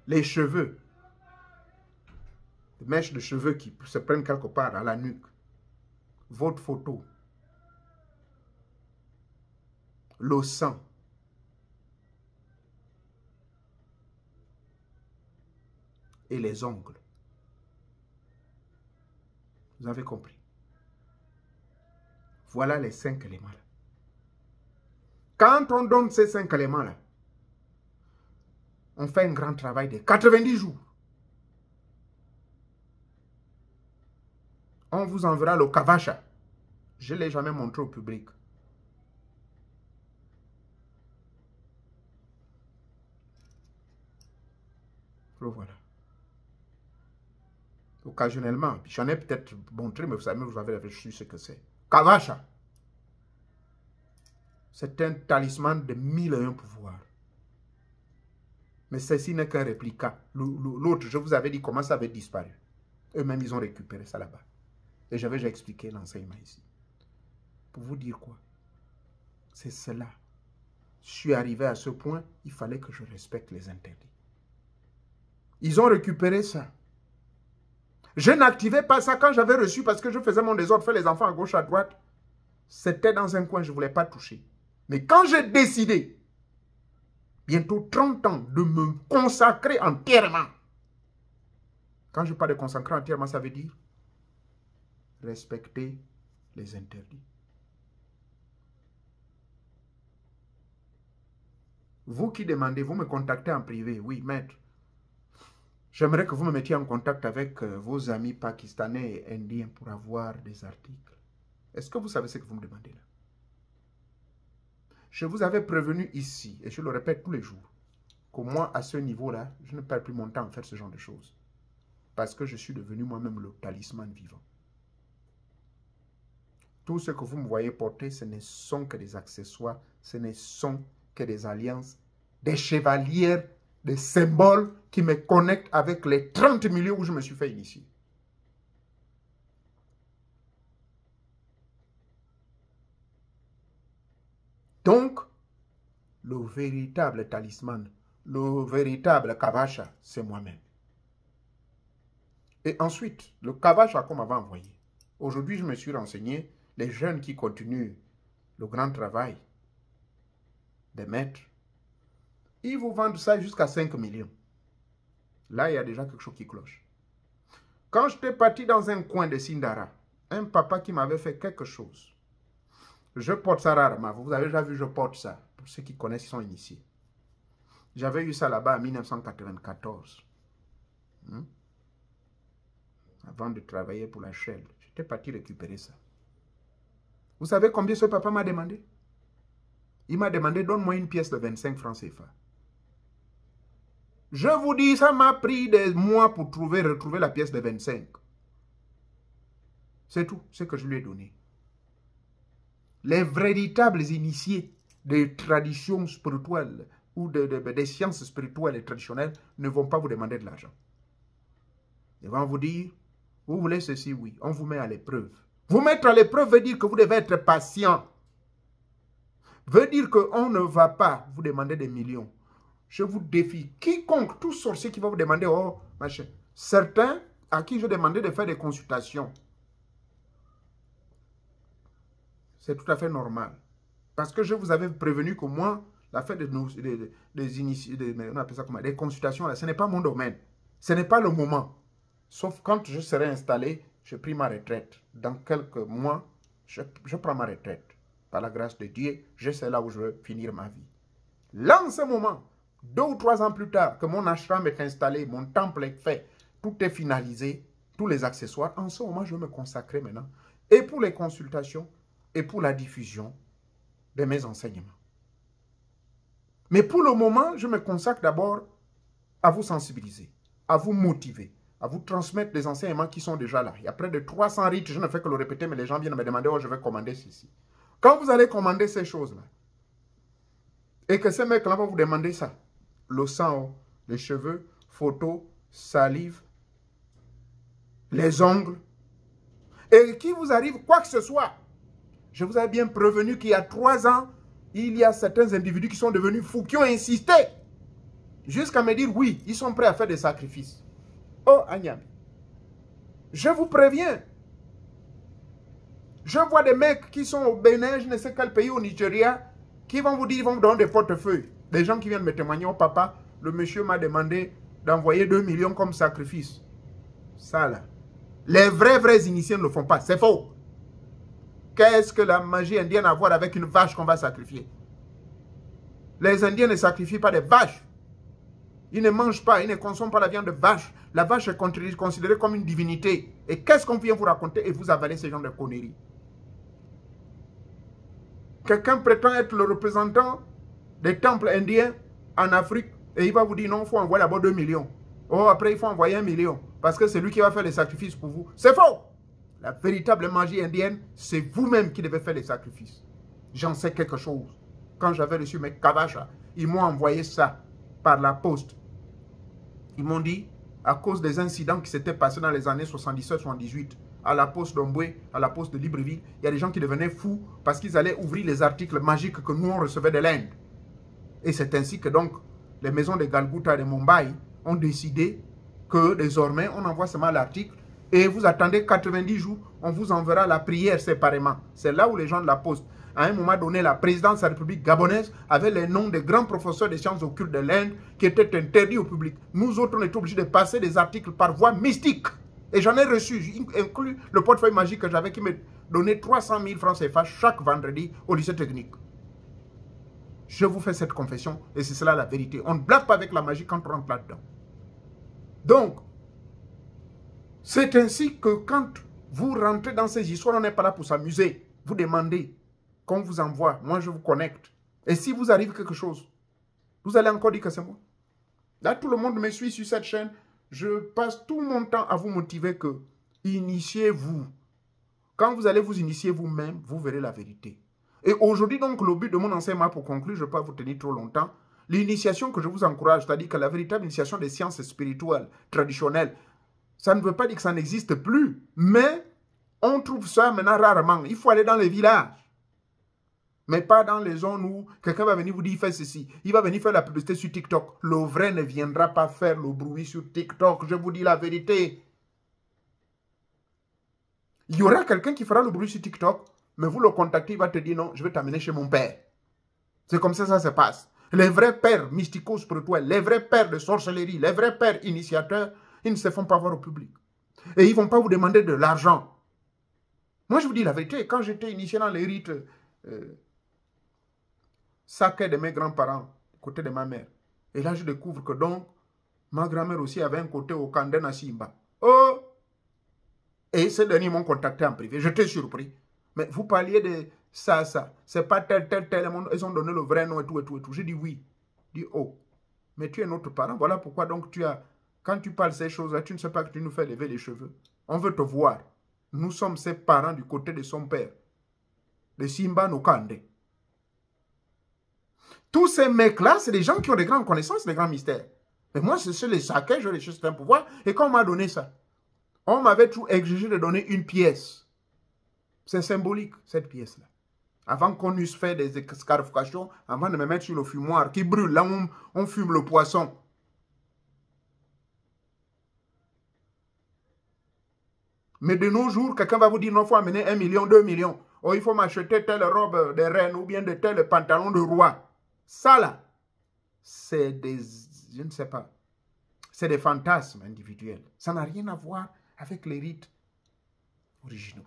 Les cheveux, les mèches de cheveux qui se prennent quelque part à la nuque. Votre photo. Le sang. Et les ongles. Vous avez compris. Voilà les 5 éléments-là. Quand on donne ces 5 éléments-là, on fait un grand travail de 90 jours. On vous enverra le kavacha. Je ne l'ai jamais montré au public. Le voilà. Occasionnellement, j'en ai peut-être montré, mais vous avez réfléchi ce que c'est. Kavacha. C'est un talisman de 1001 pouvoirs. Mais ceci n'est qu'un réplica. L'autre, je vous avais dit comment ça avait disparu. Eux-mêmes, ils ont récupéré ça là-bas. Et j'avais déjà expliqué l'enseignement ici. Pour vous dire quoi? C'est cela. Je suis arrivé à ce point, il fallait que je respecte les interdits. Ils ont récupéré ça. Je n'activais pas ça quand j'avais reçu parce que je faisais mon désordre, faire les enfants à gauche, à droite. C'était dans un coin, je ne voulais pas toucher. Mais quand j'ai décidé, bientôt 30 ans, de me consacrer entièrement. Quand je parle de consacrer entièrement, ça veut dire respecter les interdits. Vous qui demandez, vous me contactez en privé. Oui, maître. J'aimerais que vous me mettiez en contact avec vos amis pakistanais et indiens pour avoir des articles. Est-ce que vous savez ce que vous me demandez là? Je vous avais prévenu ici, et je le répète tous les jours, que moi, à ce niveau-là, je ne perds plus mon temps à faire ce genre de choses. Parce que je suis devenu moi-même le talisman vivant. Tout ce que vous me voyez porter, ce ne sont que des accessoires, ce ne sont que des alliances, des chevalières, des symboles qui me connectent avec les 30 milieux où je me suis fait initier. Donc, le véritable talisman, le véritable kavacha, c'est moi-même. Et ensuite, le kavacha qu'on m'avait envoyé. Aujourd'hui, je me suis renseigné, les jeunes qui continuent le grand travail des maîtres, ils vous vendent ça jusqu'à 5 millions. Là, il y a déjà quelque chose qui cloche. Quand j'étais parti dans un coin de Sindara, un papa qui m'avait fait quelque chose, je porte ça rarement. Vous avez déjà vu, je porte ça. Pour ceux qui connaissent, ils sont initiés. J'avais eu ça là-bas en 1994. Avant de travailler pour la Shell. J'étais parti récupérer ça. Vous savez combien ce papa m'a demandé? Il m'a demandé, donne-moi une pièce de 25 francs CFA. Je vous dis, ça m'a pris des mois pour retrouver la pièce de 25. C'est tout ce que je lui ai donné. Les véritables initiés des traditions spirituelles ou des sciences spirituelles et traditionnelles ne vont pas vous demander de l'argent. Ils vont vous dire, vous voulez ceci, oui, on vous met à l'épreuve. Vous mettre à l'épreuve veut dire que vous devez être patient. Veut dire qu'on ne va pas vous demander des millions. Je vous défie. Quiconque, tout sorcier qui va vous demander, oh, machin. Certains à qui je demandais de faire des consultations. C'est tout à fait normal. Parce que je vous avais prévenu que moi, l'affaire des consultations, là, ce n'est pas mon domaine. Ce n'est pas le moment. Sauf quand je serai installé, je pris ma retraite. Dans quelques mois, je prends ma retraite. Par la grâce de Dieu, je sais là où je veux finir ma vie. Là, en ce moment, 2 ou 3 ans plus tard, que mon ashram est installé, mon temple est fait, tout est finalisé, tous les accessoires, en ce moment, je vais me consacrer maintenant, et pour les consultations, et pour la diffusion de mes enseignements. Mais pour le moment, je me consacre d'abord à vous sensibiliser, à vous motiver, à vous transmettre des enseignements qui sont déjà là. Il y a près de 300 rites, je ne fais que le répéter, mais les gens viennent me demander, oh, je vais commander ceci. Quand vous allez commander ces choses-là, et que ces mecs-là vont vous demander ça, le sang, les cheveux, photos, salive, les ongles, et qu'il vous arrive quoi que ce soit, je vous avais bien prévenu qu'il y a 3 ans, il y a certains individus qui sont devenus fous, qui ont insisté, jusqu'à me dire, oui, ils sont prêts à faire des sacrifices. Oh, Agnam, je vous préviens, je vois des mecs qui sont au Bénin, je ne sais quel pays, au Nigeria, qui vont vous dire, ils vont vous donner des portefeuilles. Des gens qui viennent me témoigner, oh papa, le monsieur m'a demandé d'envoyer 2 millions comme sacrifice. Ça là. Les vrais initiés ne le font pas, c'est faux. Qu'est-ce que la magie indienne a à voir avec une vache qu'on va sacrifier? Les Indiens ne sacrifient pas des vaches. Ils ne mangent pas, ils ne consomment pas la viande de vache. La vache est considérée comme une divinité. Et qu'est-ce qu'on vient vous raconter et vous avalez ce genre de conneries? Quelqu'un prétend être le représentant des temples indiens en Afrique et il va vous dire non, il faut envoyer d'abord 2 millions. Oh, après il faut envoyer 1 million parce que c'est lui qui va faire les sacrifices pour vous. C'est faux! La véritable magie indienne, c'est vous-même qui devez faire les sacrifices. J'en sais quelque chose. Quand j'avais reçu mes kavachas, ils m'ont envoyé ça par la poste. Ils m'ont dit, à cause des incidents qui s'étaient passés dans les années 77-78, à la poste d'Omboué, à la poste de Libreville, il y a des gens qui devenaient fous parce qu'ils allaient ouvrir les articles magiques que nous on recevait de l'Inde. Et c'est ainsi que donc les maisons de Galgutta et de Mumbai ont décidé que désormais on envoie seulement l'article et vous attendez 90 jours, on vous enverra la prière séparément. C'est là où les gens de la poste, à un moment donné, la présidence de la République gabonaise avait les noms des grands professeurs des sciences occultes de l'Inde qui étaient interdits au public. Nous autres, on était obligés de passer des articles par voie mystique. Et j'en ai reçu, inclus le portefeuille magique que j'avais qui me donnait 300 000 francs CFA chaque vendredi au lycée technique. Je vous fais cette confession et c'est cela la vérité. On ne blague pas avec la magie quand on rentre là-dedans. Donc, c'est ainsi que quand vous rentrez dans ces histoires, on n'est pas là pour s'amuser. Vous demandez qu'on vous envoie, moi je vous connecte. Et si vous arrive quelque chose, vous allez encore dire que c'est moi. Là, tout le monde me suit sur cette chaîne. Je passe tout mon temps à vous motiver que initiez-vous. Quand vous allez vous initier vous-même, vous verrez la vérité. Et aujourd'hui, donc, le but de mon enseignement, pour conclure, je ne vais pas vous tenir trop longtemps, l'initiation que je vous encourage, c'est-à-dire que la véritable initiation des sciences spirituelles, traditionnelles, ça ne veut pas dire que ça n'existe plus, mais on trouve ça maintenant rarement. Il faut aller dans les villages. Mais pas dans les zones où quelqu'un va venir vous dire, fais ceci. Il va venir faire la publicité sur TikTok. Le vrai ne viendra pas faire le bruit sur TikTok. Je vous dis la vérité. Il y aura quelqu'un qui fera le bruit sur TikTok, mais vous le contactez, il va te dire, non, je vais t'amener chez mon père. C'est comme ça que ça se passe. Les vrais pères mystico-spirituels, les vrais pères de sorcellerie, les vrais pères initiateurs, ils ne se font pas voir au public. Et ils ne vont pas vous demander de l'argent. Moi, je vous dis la vérité, quand j'étais initié dans les rites sacrés de mes grands-parents, côté de ma mère, et là, je découvre que donc, ma grand-mère aussi avait un côté au Kanden à Simba. Oh! Et ces derniers m'ont contacté en privé. J'étais surpris. Mais vous parliez de ça. C'est pas tel. Ils ont donné le vrai nom et tout. J'ai dit oui. J'ai dit oh. Mais tu es notre parent. Voilà pourquoi donc tu as... Quand tu parles ces choses-là, tu ne sais pas que tu nous fais lever les cheveux. On veut te voir. Nous sommes ses parents du côté de son père, de Simba Nokande. Tous ces mecs-là, c'est des gens qui ont des grandes connaissances, des grands mystères. Mais moi, c'est les saquets, je les cherche un pouvoir. Et quand on m'a donné ça, on m'avait tout exigé de donner une pièce. C'est symbolique, cette pièce-là. Avant qu'on eusse fait des scarifications, avant de me mettre sur le fumoir qui brûle, là où on fume le poisson. Mais de nos jours, quelqu'un va vous dire, non, il faut amener 1 million, 2 millions. Oh, il faut m'acheter telle robe de reine ou bien de tel pantalon de roi. Ça, là, c'est des, je ne sais pas, c'est des fantasmes individuels. Ça n'a rien à voir avec les rites originaux.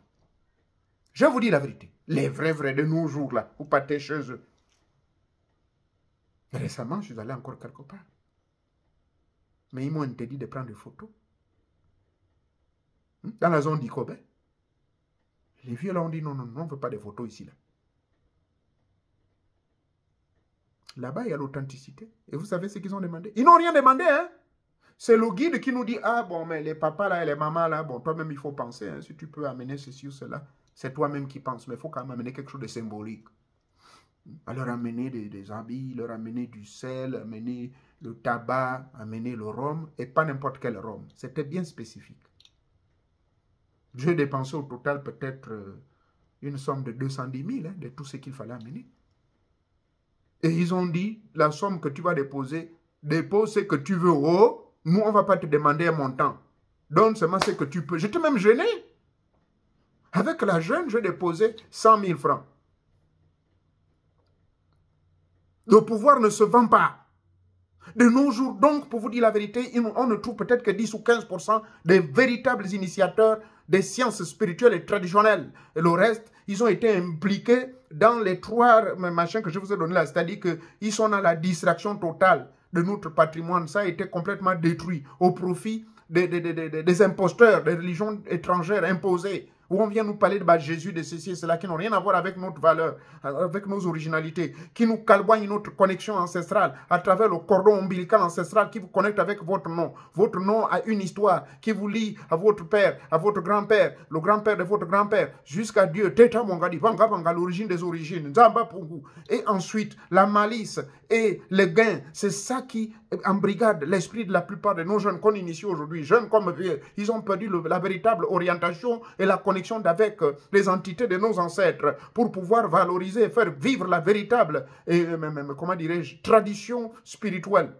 Je vous dis la vérité. Les vrais de nos jours, là, vous partez chez eux. Récemment, je suis allé encore quelque part. Mais ils m'ont interdit de prendre des photos. Dans la zone d'Ikobe. Les vieux là ont dit non, on ne veut pas de photos ici. Là-bas, il y a l'authenticité. Et vous savez ce qu'ils ont demandé? Ils n'ont rien demandé, hein? C'est le guide qui nous dit, ah bon, mais les papas là et les mamans là, bon, toi-même, il faut penser, hein, si tu peux amener ceci ou cela. C'est toi-même qui penses, mais il faut quand même amener quelque chose de symbolique. À leur amener des habits, leur amener du sel, amener le tabac, amener le rhum, et pas n'importe quel rhum. C'était bien spécifique. J'ai dépensé au total peut-être une somme de 210 000 hein, de tout ce qu'il fallait amener. Et ils ont dit, la somme que tu vas déposer, dépose ce que tu veux. Oh, nous, on ne va pas te demander un montant. Donne seulement ce que tu peux. J'étais même gêné. Avec la jeune, j'ai déposé 100 000 francs. Le pouvoir ne se vend pas. De nos jours, donc, pour vous dire la vérité, on ne trouve peut-être que 10 ou 15% des véritables initiateurs des sciences spirituelles et traditionnelles. Et le reste, ils ont été impliqués dans les 3 machins que je vous ai donnés là. C'est-à-dire qu'ils sont dans la distraction totale de notre patrimoine. Ça a été complètement détruit au profit des imposteurs, des religions étrangères imposées. Où on vient nous parler de Jésus, de ceci et cela, qui n'ont rien à voir avec notre valeur, avec nos originalités, qui nous calboignent notre connexion ancestrale à travers le cordon ombilical ancestral qui vous connecte avec votre nom. Votre nom a une histoire qui vous lie à votre père, à votre grand-père, le grand-père de votre grand-père, jusqu'à Dieu, Teta Mongadi, Vanga Vanga, l'origine des origines, Nzamba Pungu. Et ensuite, la malice et le gain, c'est ça qui embrigade l'esprit de la plupart de nos jeunes qu'on initie aujourd'hui, jeunes comme vieux. Ils ont perdu la véritable orientation et la connexion avec les entités de nos ancêtres pour pouvoir valoriser et faire vivre la véritable, comment dirais-je, tradition spirituelle.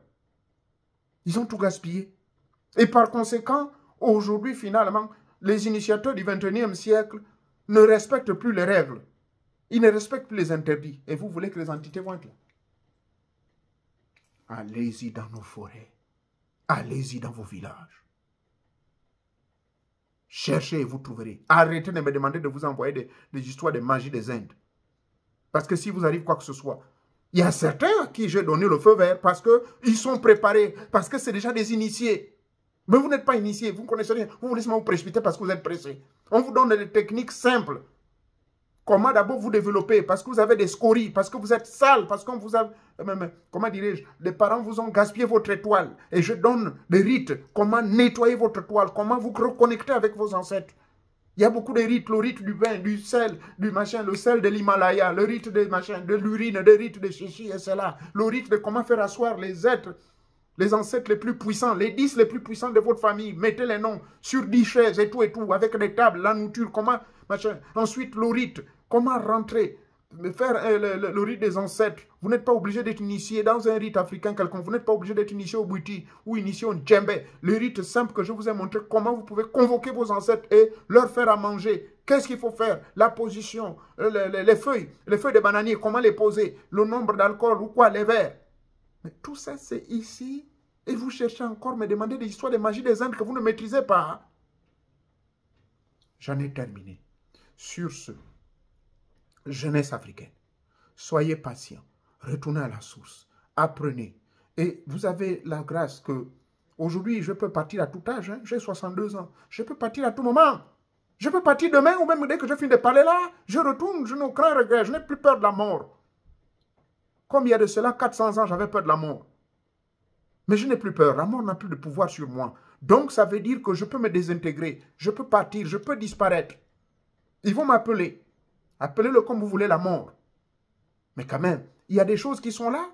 Ils ont tout gaspillé. Et par conséquent, aujourd'hui, finalement, les initiateurs du XXIe siècle ne respectent plus les règles. Ils ne respectent plus les interdits. Et vous voulez que les entités vont être là? Allez-y dans nos forêts. Allez-y dans vos villages. Cherchez et vous trouverez. Arrêtez de me demander de vous envoyer des histoires de magie des Indes. Parce que si vous arrive quoi que ce soit, il y a certains à qui j'ai donné le feu vert parce qu'ils sont préparés, parce que c'est déjà des initiés. Mais vous n'êtes pas initiés, vous ne connaissez rien. Vous voulez seulement vous précipiter parce que vous êtes pressé. On vous donne des techniques simples. Comment d'abord vous développer? Parce que vous avez des scories, parce que vous êtes sale, parce que vous avez, comment dirais-je, les parents vous ont gaspillé votre étoile. Et je donne des rites, comment nettoyer votre étoile, comment vous reconnecter avec vos ancêtres. Il y a beaucoup de rites, le rite du vin, du sel, du machin, le sel de l'Himalaya, le rite de machin, de l'urine, le rite de chichi et cela, le rite de comment faire asseoir les êtres, les ancêtres les plus puissants, les 10 les plus puissants de votre famille, mettez les noms sur 10 chaises et tout, avec des tables, la nourriture, comment, machin. Ensuite, le rite, comment rentrer, faire le rite des ancêtres. Vous n'êtes pas obligé d'être initié dans un rite africain quelconque, vous n'êtes pas obligé d'être initié au Bouti ou initié au Djembe. Le rite simple que je vous ai montré, comment vous pouvez convoquer vos ancêtres et leur faire à manger. Qu'est-ce qu'il faut faire? La position, les feuilles de bananier, comment les poser, le nombre d'alcool ou quoi, les verres. Mais tout ça, c'est ici. Et vous cherchez encore me demander des histoires de magie des Indes que vous ne maîtrisez pas. J'en ai terminé. Sur ce, jeunesse africaine, soyez patient. Retournez à la source. Apprenez. Et vous avez la grâce que aujourd'hui, je peux partir à tout âge. Hein, j'ai 62 ans. Je peux partir à tout moment. Je peux partir demain ou même dès que je finis de parler là, je retourne, je n'ai aucun regret. Je n'ai plus peur de la mort. Comme il y a de cela 400 ans, j'avais peur de la mort. Mais je n'ai plus peur. La mort n'a plus de pouvoir sur moi. Donc, ça veut dire que je peux me désintégrer, je peux partir, je peux disparaître. Ils vont m'appeler. Appelez-le comme vous voulez, la mort. Mais quand même, il y a des choses qui sont là.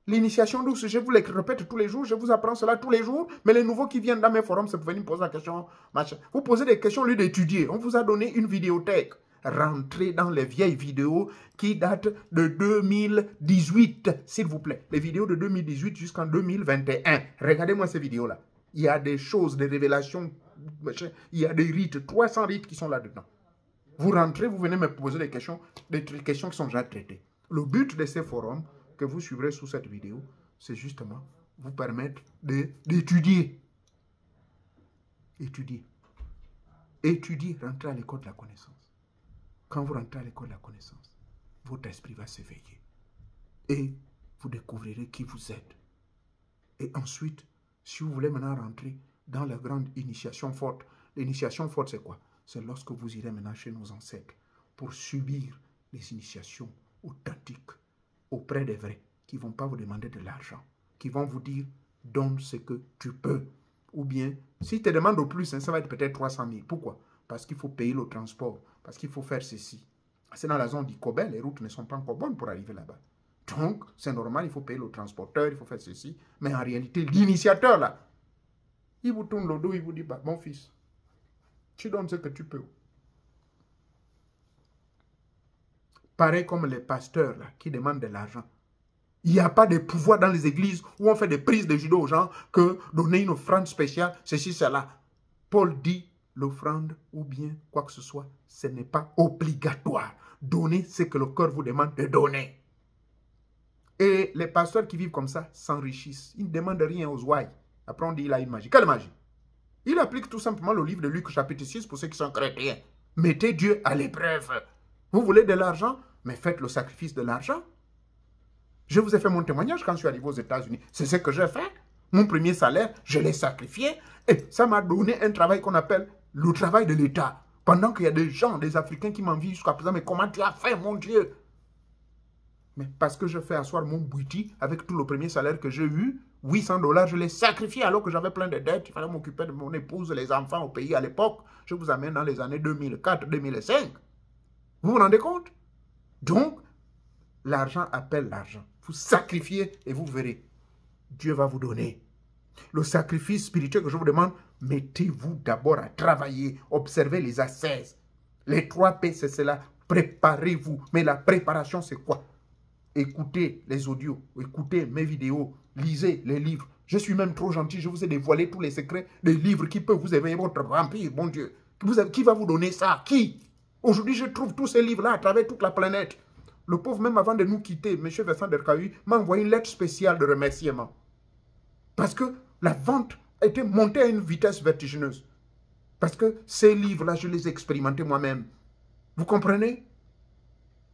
L'initiation douce, je vous les répète tous les jours, je vous apprends cela tous les jours, mais les nouveaux qui viennent dans mes forums, c'est pour venir me poser la question. Machin. Vous posez des questions au lieu d'étudier. On vous a donné une vidéothèque. Rentrez dans les vieilles vidéos qui datent de 2018, s'il vous plaît. Les vidéos de 2018 jusqu'en 2021. Regardez-moi ces vidéos-là. Il y a des choses, des révélations, il y a des rites, 300 rites qui sont là-dedans. Vous rentrez, vous venez me poser des questions qui sont déjà traitées. Le but de ces forums que vous suivrez sous cette vidéo, c'est justement vous permettre d'étudier. Étudier. Étudier, rentrer à l'école de la connaissance. Quand vous rentrez à l'école de la connaissance, votre esprit va s'éveiller. Et vous découvrirez qui vous êtes. Et ensuite, si vous voulez maintenant rentrer dans la grande initiation forte, l'initiation forte c'est quoi? C'est lorsque vous irez maintenant chez nos ancêtres pour subir les initiations authentiques auprès des vrais, qui ne vont pas vous demander de l'argent, qui vont vous dire « donne ce que tu peux ». Ou bien, si tu te demandes au plus, hein, ça va être peut-être 300 000. Pourquoi? Parce qu'il faut payer le transport, parce qu'il faut faire ceci. C'est dans la zone d'Ikobel, les routes ne sont pas encore bonnes pour arriver là-bas. Donc, c'est normal, il faut payer le transporteur, il faut faire ceci. Mais en réalité, l'initiateur, là, il vous tourne le dos, il vous dit, bah, mon fils, tu donnes ce que tu peux. Pareil comme les pasteurs, là, qui demandent de l'argent. Il n'y a pas de pouvoir dans les églises où on fait des prises de judo aux gens que donner une offrande spéciale, ceci, cela. Paul dit, l'offrande ou bien quoi que ce soit, ce n'est pas obligatoire. Donnez ce que le cœur vous demande de donner. Et les pasteurs qui vivent comme ça s'enrichissent. Ils ne demandent rien aux ouailles. Après on dit il a une magie. Quelle magie? Il applique tout simplement le livre de Luc chapitre 6 pour ceux qui sont chrétiens. Mettez Dieu à l'épreuve. Vous voulez de l'argent? Mais faites le sacrifice de l'argent. Je vous ai fait mon témoignage quand je suis arrivé aux États-Unis. C'est ce que j'ai fait. Mon premier salaire, je l'ai sacrifié. Et ça m'a donné un travail qu'on appelle le travail de l'État. Pendant qu'il y a des gens, des Africains qui m'envient jusqu'à présent. Mais comment tu as fait, mon Dieu? Mais parce que je fais asseoir mon bouti avec tout le premier salaire que j'ai eu, 800 $, je l'ai sacrifié alors que j'avais plein de dettes. Il fallait m'occuper de mon épouse, les enfants au pays à l'époque. Je vous amène dans les années 2004, 2005. Vous vous rendez compte? Donc, l'argent appelle l'argent. Vous sacrifiez et vous verrez. Dieu va vous donner. Le sacrifice spirituel que je vous demande, mettez-vous d'abord à travailler, observez les ascèses. Les 3 P, c'est cela. Préparez-vous. Mais la préparation, c'est quoi? Écoutez les audios, écoutez mes vidéos, lisez les livres. Je suis même trop gentil, je vous ai dévoilé tous les secrets des livres qui peuvent vous éveiller votre vampire, bon Dieu. Qui va vous donner ça? Qui? Aujourd'hui, je trouve tous ces livres-là à travers toute la planète. Le pauvre, même avant de nous quitter, M. Vincent Dercahu m'a envoyé une lettre spéciale de remerciement. Parce que la vente a été montée à une vitesse vertigineuse. Parce que ces livres-là, je les ai expérimentés moi-même. Vous comprenez?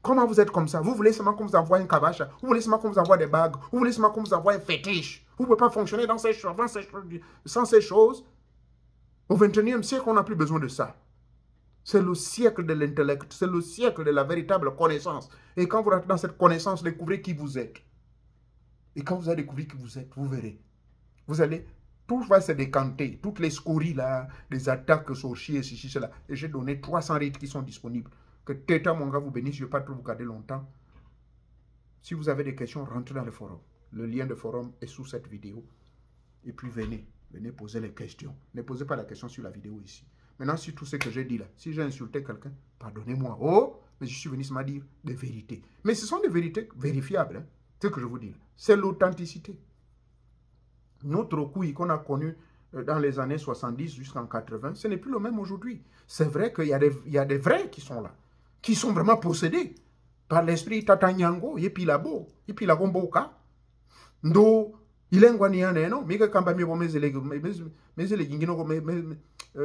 Comment vous êtes comme ça? Vous voulez seulement qu'on vous envoie un cavache? Vous voulez seulement qu'on vous envoie des bagues? Vous voulez seulement qu'on vous envoie un fétiche? Vous ne pouvez pas fonctionner sans ces choses. Au XXIe siècle, on n'a plus besoin de ça. C'est le siècle de l'intellect. C'est le siècle de la véritable connaissance. Et quand vous rentrez dans cette connaissance, découvrez qui vous êtes. Et quand vous allez découvrir qui vous êtes, vous verrez. Vous allez, tout va se décanter. Toutes les scories là, les attaques sorcières, ceci, cela. Et j'ai donné 300 rites qui sont disponibles. Que Teta Monga vous bénisse, je ne vais pas trop vous garder longtemps. Si vous avez des questions, rentrez dans le forum. Le lien de forum est sous cette vidéo. Et puis venez poser les questions. Ne posez pas la question sur la vidéo ici. Maintenant, sur tout ce que j'ai dit là, si j'ai insulté quelqu'un, pardonnez-moi. Oh, mais je suis venu seulement dire des vérités. Mais ce sont des vérités vérifiables. Hein, ce que je vous dis là. C'est l'authenticité. Notre couille qu'on a connu dans les années 70 jusqu'en 80, ce n'est plus le même aujourd'hui. C'est vrai qu'il y a des vrais qui sont là, qui sont vraiment possédés par l'esprit Tatanyango, et puis là-bas, et puis là-bas, ndo ilengwani non, mais quand même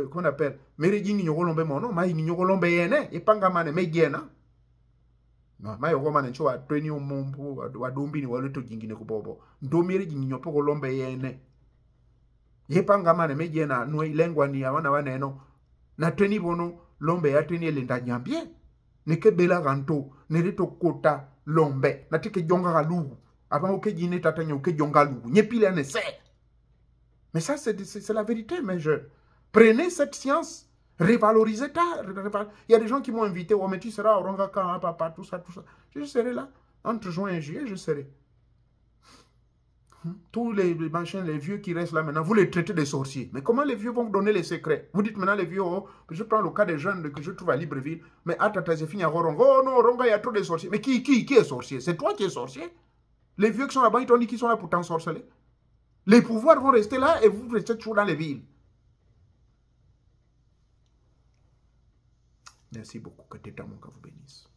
qu'on appelle, mais jingi nyogolombe mono, ma jingi nyogolombe yene, et pangamane me giena. Non, ma yogomane cho a treni o mombo, a dombi ni wale to jingi ne kubobo. Ndomire jingi nyopo golombe yene. Ye pangamane me giena, no ilengwani ya wana no. Na treni bono, lombe ya treni elenda nyambie. Neke bela ganto, nereto kota lombe, na teke jonga galugu. Avant oke jine tatanya oke jonga lugu. Nye pile ane se. Mais ça, c'est la vérité, mes jeunes. Prenez cette science, révalorisez-la. Il y a des gens qui m'ont invité, oh, mais tu seras au Rongaka, papa, tout ça, tout ça. Je serai là. Entre juin et juillet, je serai. Tous les machins, les vieux qui restent là maintenant, vous les traitez de sorciers. Mais comment les vieux vont vous donner les secrets? Vous dites maintenant les vieux, oh, je prends le cas des jeunes que je trouve à Libreville, mais attends, j'ai fini à Ronga. Oh non, Ronga, il y a trop de sorciers. Mais qui est sorcier? C'est toi qui es sorcier? Les vieux qui sont là-bas, ils t'ont dit qu'ils sont là pour t'ensorceler. Les pouvoirs vont rester là et vous restez toujours dans les villes. Merci beaucoup. Que Tétamonka vous bénisse.